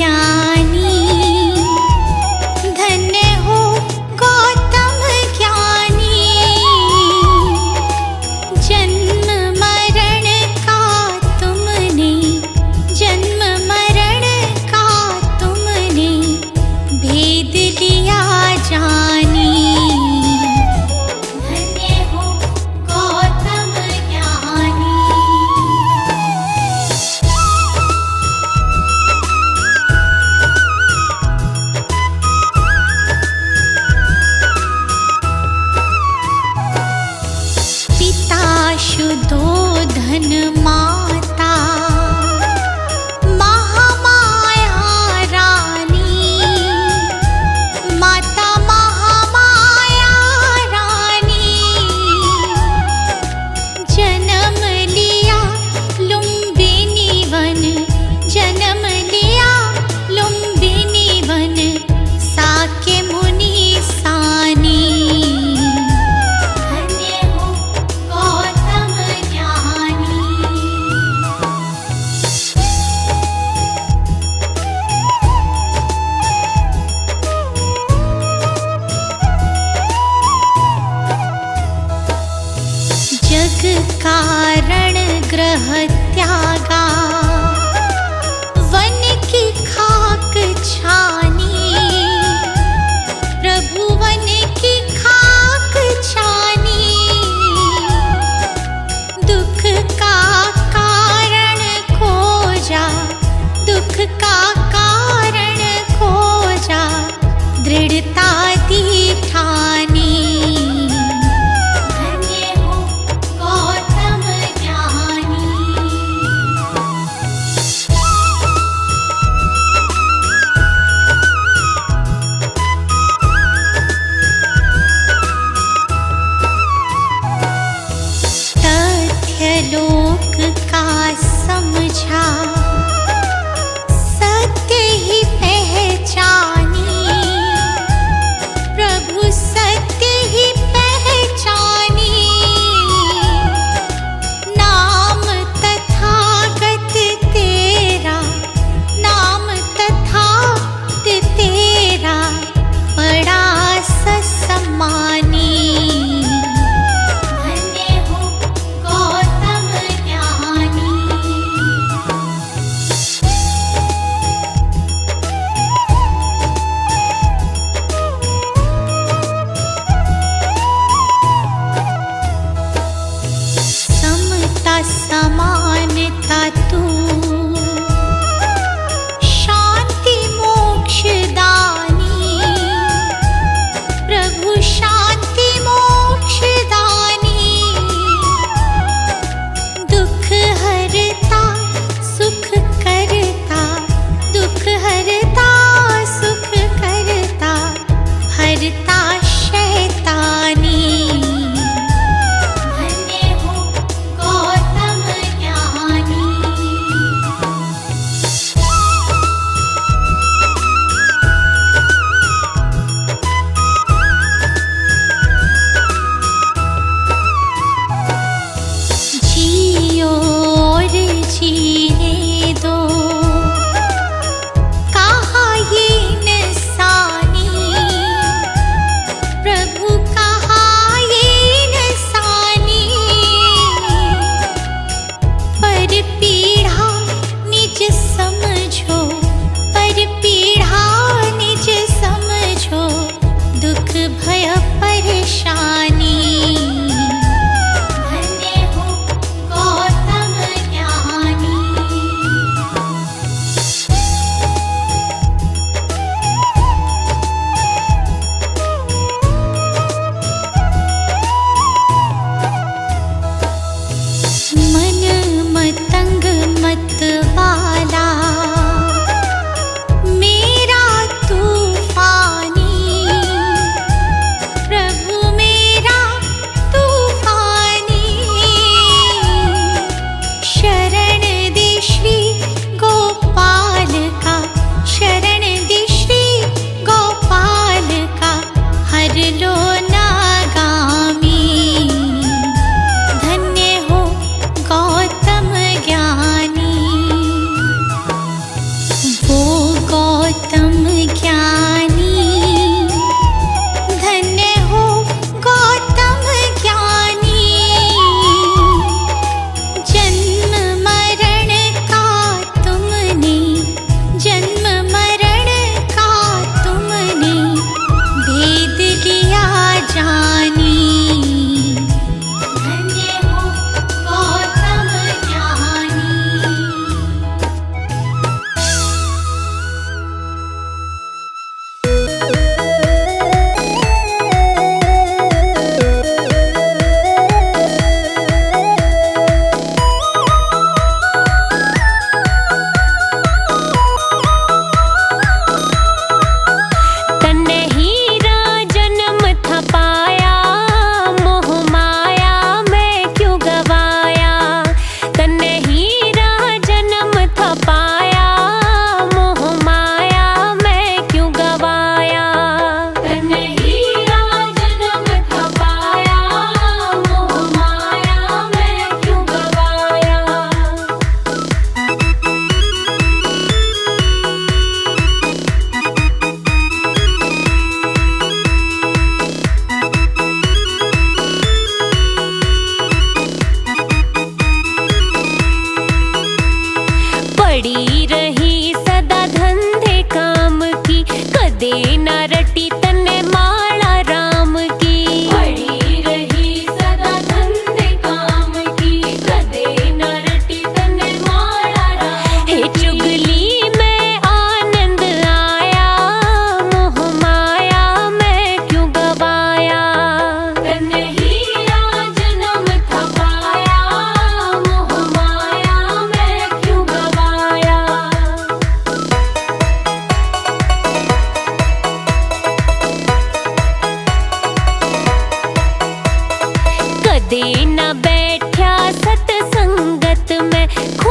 ज्ञानी, धन्य हो गौतम ज्ञानी। जन्म मरण का तुमने, जन्म मरण का तुमने भेद लिया जानी। धन्य हो गौतम ज्ञानी।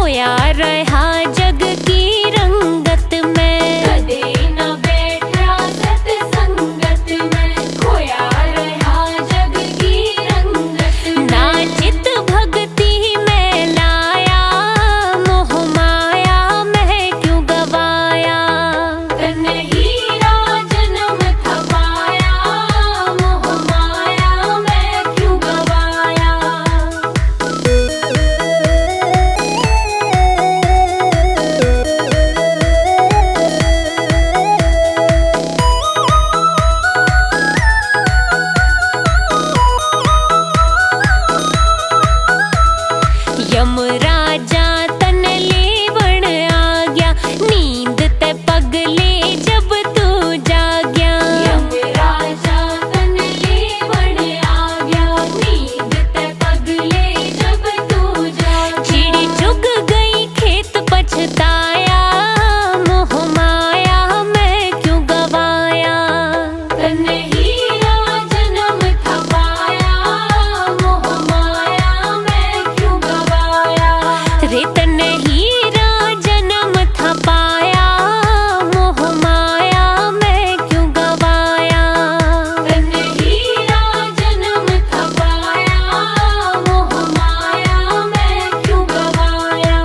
खोया रहा जग की रंगत में, कदे न बैठा सत्संगत में, खोया रहा जग की रंगत में। नाचित भक्ति में लाया, मोह माया में क्यों गवाया, तन हीरा जन्म था पाया, मोह माया में क्यों गवाया। यमराजा तन लेवण आ गया, नींद ते पगले जब तू जाग्या। यमराजा तन लेवण आ गया, नींद ते पगले जब तू जाग्या। चिड़ी चुग गई खेत पछताया, मोह माया में क्यों गवाया, तन हीरा जन्म था पाया, मोह माया में क्यों गवाया। रे तन हीरा जन्म था पाया, मोह माया में क्यों गवाया, तन हीरा जन्म था पाया, मोह माया में क्यों गवाया।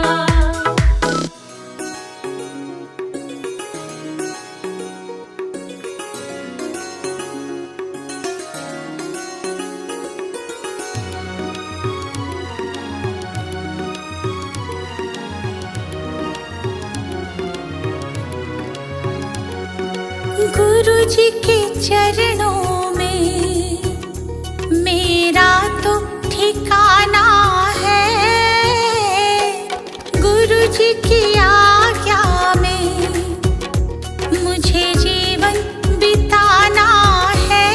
गुरु जी के चरणों में मेरा तो ठिकाना है, गुरु जी की आज्ञा में मुझे जीवन बिताना है,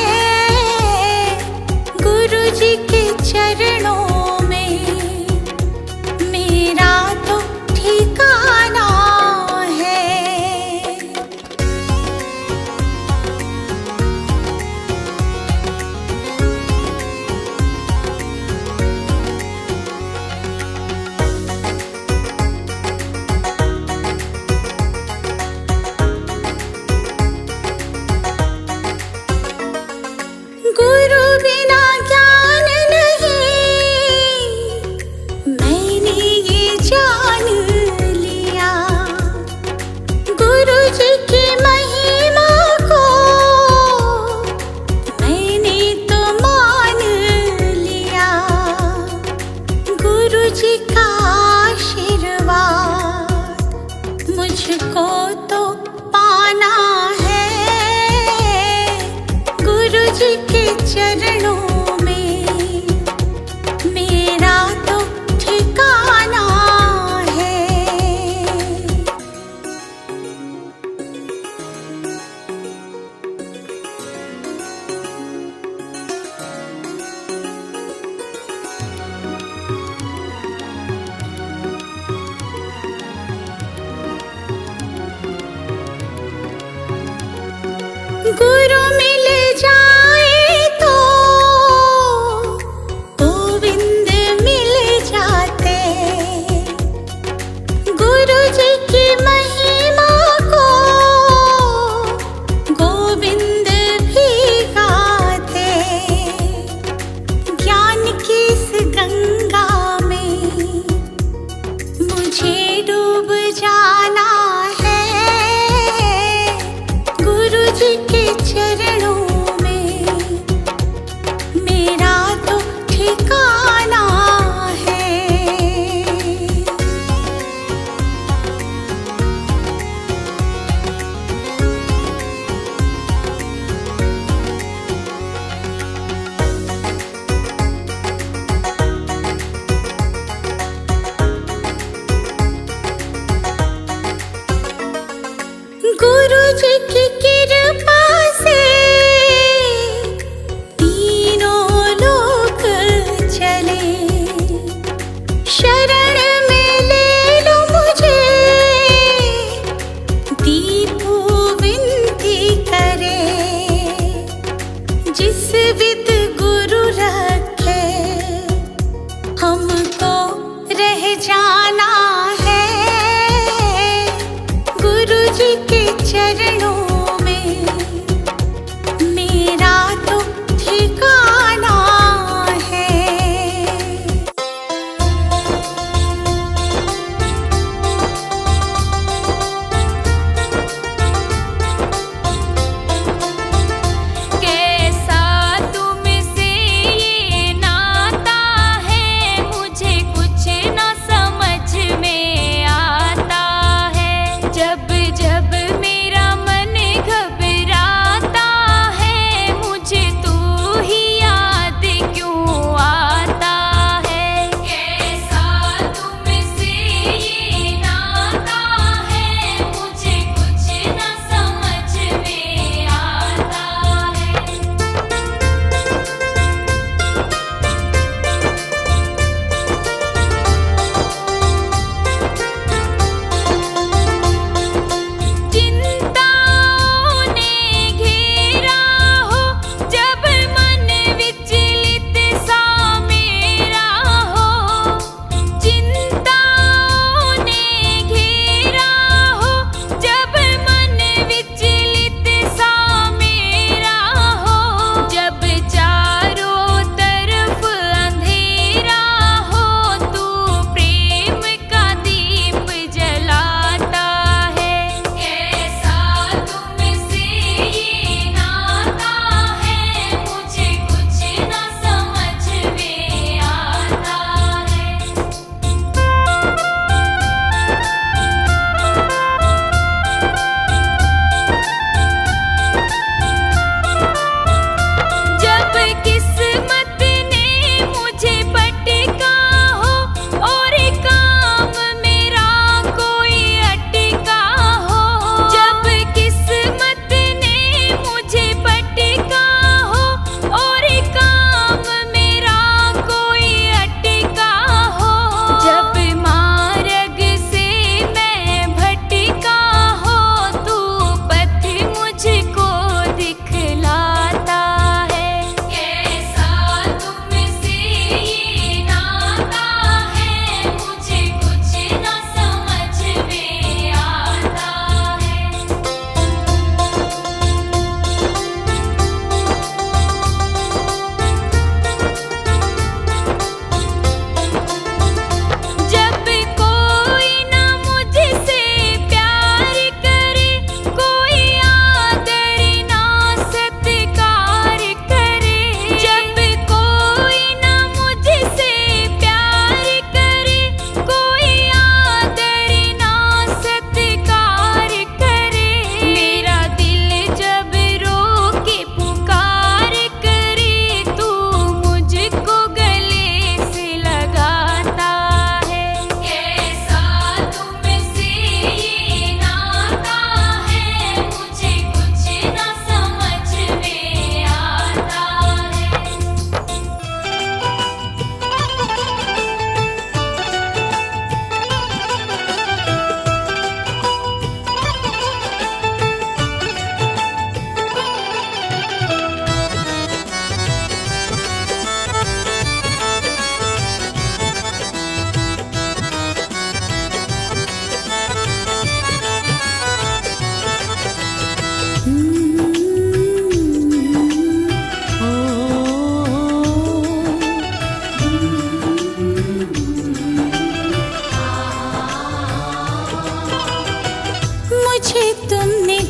गुरु जी के चरणों में मेरा तो ठिकाना है। गुरु बिना ज्ञान नहीं, मैंने ये जान लिया, गुरु जी की महिमा को मैंने तो मान लिया, गुरु जी का आशीर्वाद मुझको तो पाना है, गुरु जी के चरणों में मेरा तो ठिकाना है। गुरु मिल जाए तो गोविंद मिल जाते, गुरु जी की महिमा को गोविंद भी गाते, ज्ञान की इस गंगा में मुझे डूब जाना है, गुरु जी के चरणों में मेरा तो ठिकाना है। गुरु जी की कृपा से तीनों लोक चले, शरण में ले लो मुझे, दीपू विनती करे, जिस विद गुरु रखे हमको रह जाना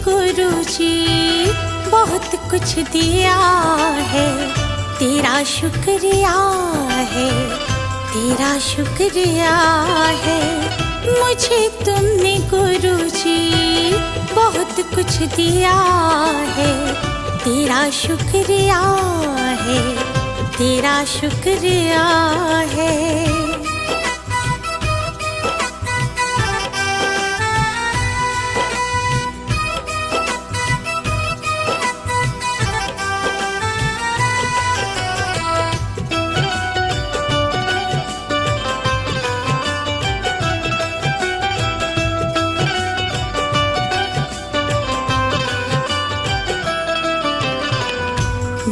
गुरुजी बहुत कुछ दिया है, तेरा शुक्रिया है, तेरा शुक्रिया है। मुझे तुमने गुरुजी बहुत कुछ दिया है, तेरा शुक्रिया है, तेरा शुक्रिया है।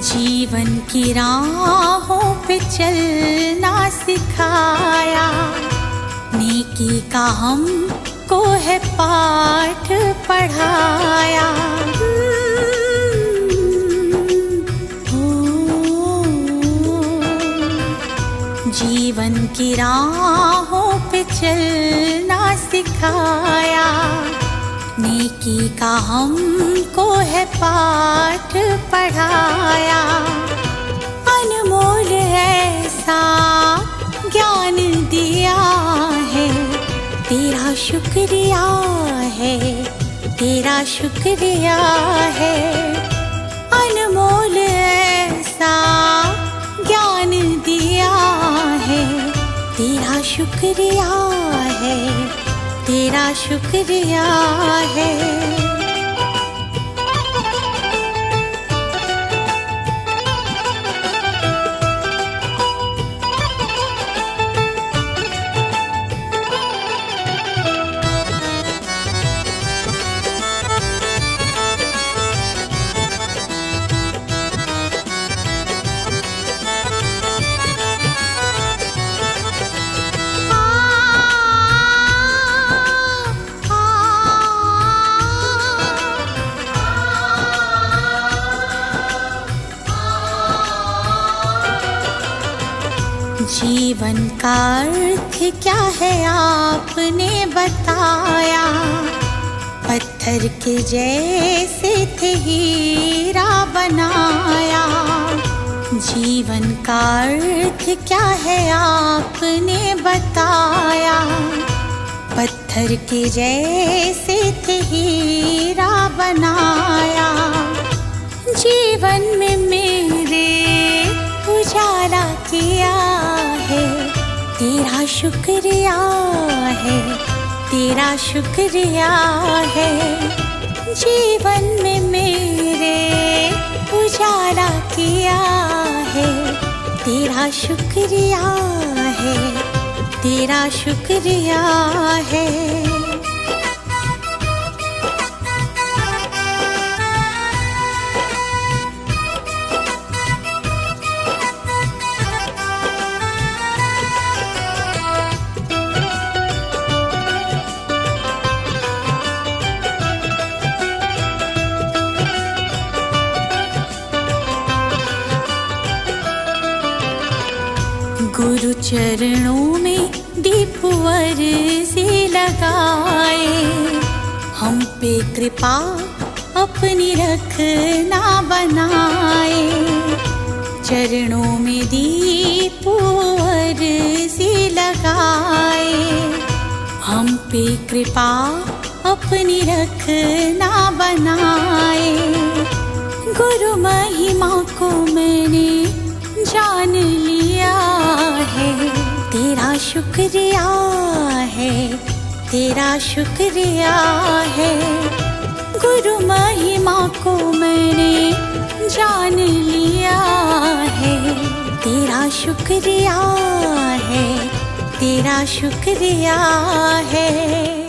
जीवन की राहों पे चलना सिखाया, नेकी का हमको है पाठ पढ़ाया। जीवन की राहों पे चलना सिखाया, नेकी का हमको है पाठ पढ़ाया। अनमोल ऐसा ज्ञान दिया है, तेरा शुक्रिया है, तेरा शुक्रिया है। अनमोल ऐसा ज्ञान दिया है, तेरा शुक्रिया है, तेरा शुक्रिया है। जीवन का अर्थ क्या है आपने बताया, पत्थर के जैसे थे हीरा बनाया। जीवन का अर्थ क्या है आपने बताया, पत्थर के जैसे थे हीरा बनाया। जीवन में मेरे उजाला किया है, तेरा शुक्रिया है, तेरा शुक्रिया है। जीवन में मेरे उजाला किया है, तेरा शुक्रिया है, तेरा शुक्रिया है। गुरु चरणों में दीपवर से लगाए, हम पे कृपा अपनी रखना बनाए। चरणों में दीपवर से लगाए, हम पे कृपा अपनी रखना बनाए। गुरु महिमा को मैंने जान लिया है, तेरा शुक्रिया है, तेरा शुक्रिया है। गुरु महिमा को मैंने जान लिया है, तेरा शुक्रिया है, तेरा शुक्रिया है।